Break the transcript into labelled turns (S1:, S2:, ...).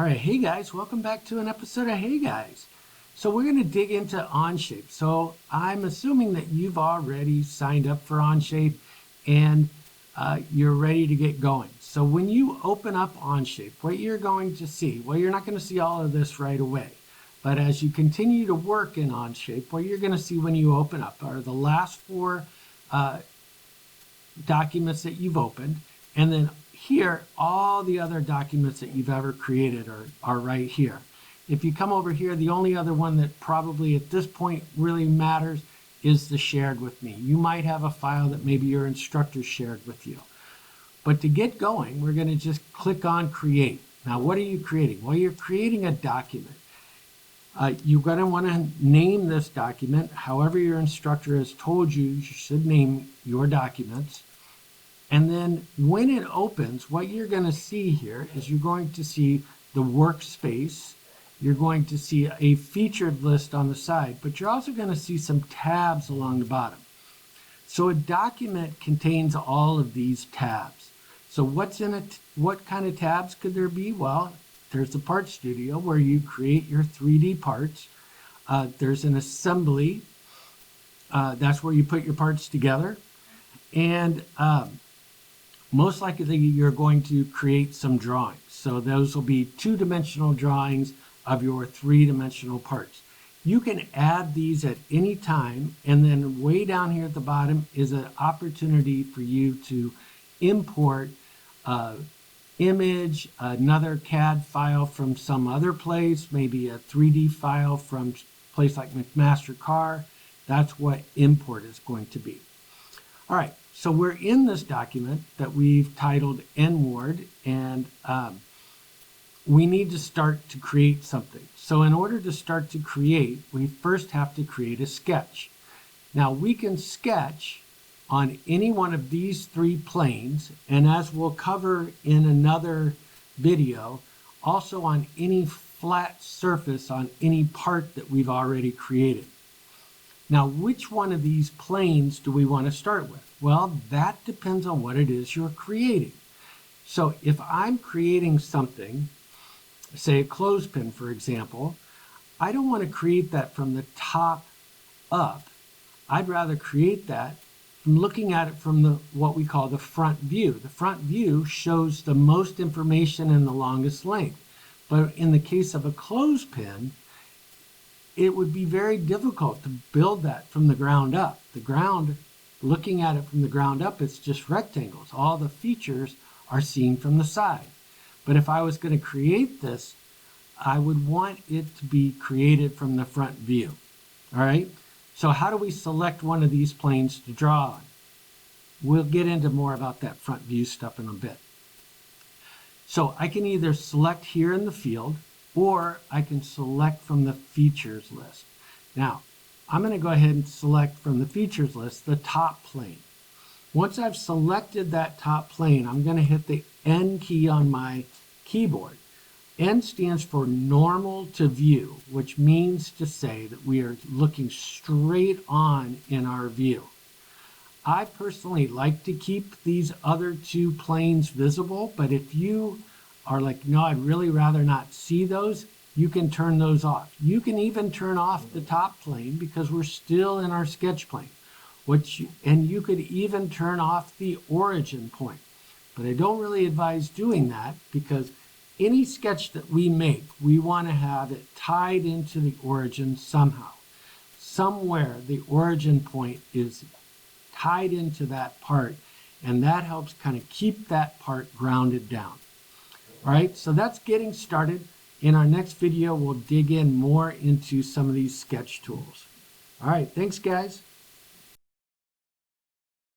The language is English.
S1: right, hey guys, welcome back to an episode of Hey Guys. So we're going to dig into onshape. So I'm assuming that you've already signed up for onshape and you're ready to get going. So when you open up onshape, what you're going to see, well, you're not going to see all of this right away, but as you continue to work in onshape, what you're going to see when you open up are the last four documents that you've opened, and then here, all the other documents that you've ever created are right here. If you come over here, the only other one that probably at this point really matters is the shared with me. You might have a file that maybe your instructor shared with you. But to get going, we're going to just click on Create. Now, what are you creating? Well, you're creating a document. You're going to want to name this document. However your instructor has told you, you should name your documents. And then when it opens, what you're going to see here is you're going to see the workspace. You're going to see a featured list on the side, but you're also going to see some tabs along the bottom. So a document contains all of these tabs. So what's in it? What kind of tabs could there be? Well, there's the Part Studio where you create your 3D parts. There's an assembly. That's where you put your parts together. And most likely you're going to create some drawings. So those will be two-dimensional drawings of your three-dimensional parts. You can add these at any time, and then way down here at the bottom is an opportunity for you to import image, another CAD file from some other place, maybe a 3D file from a place like McMaster-Carr. That's what import is going to be. All right, so we're in this document that we've titled N-Ward, and we need to start to create something. So in order to start to create, we first have to create a sketch. Now we can sketch on any one of these three planes, and as we'll cover in another video, also on any flat surface on any part that we've already created. Now, which one of these planes do we want to start with? Well, that depends on what it is you're creating. So if I'm creating something, say a clothespin, for example, I don't want to create that from the top up. I'd rather create that from looking at it from what we call the front view. The front view shows the most information in the longest length. But in the case of a clothespin, it would be very difficult to build that from the ground up. The ground, looking at it from the ground up, it's just rectangles. All the features are seen from the side. But if I was going to create this, I would want it to be created from the front view. All right? So how do we select one of these planes to draw on? We'll get into more about that front view stuff in a bit. So I can either select here in the field, or I can select from the features list. Now, I'm going to go ahead and select from the features list the top plane. Once I've selected that top plane, I'm going to hit the N key on my keyboard. N stands for normal to view, which means to say that we are looking straight on in our view. I personally like to keep these other two planes visible, but if you are like, no, I'd really rather not see those, you can turn those off. You can even turn off the top plane because we're still in our sketch plane. And you could even turn off the origin point. But I don't really advise doing that because any sketch that we make, we want to have it tied into the origin somehow. Somewhere the origin point is tied into that part, and that helps kind of keep that part grounded down. All right, so that's getting started. In our next video, we'll dig in more into some of these sketch tools. All right, thanks guys.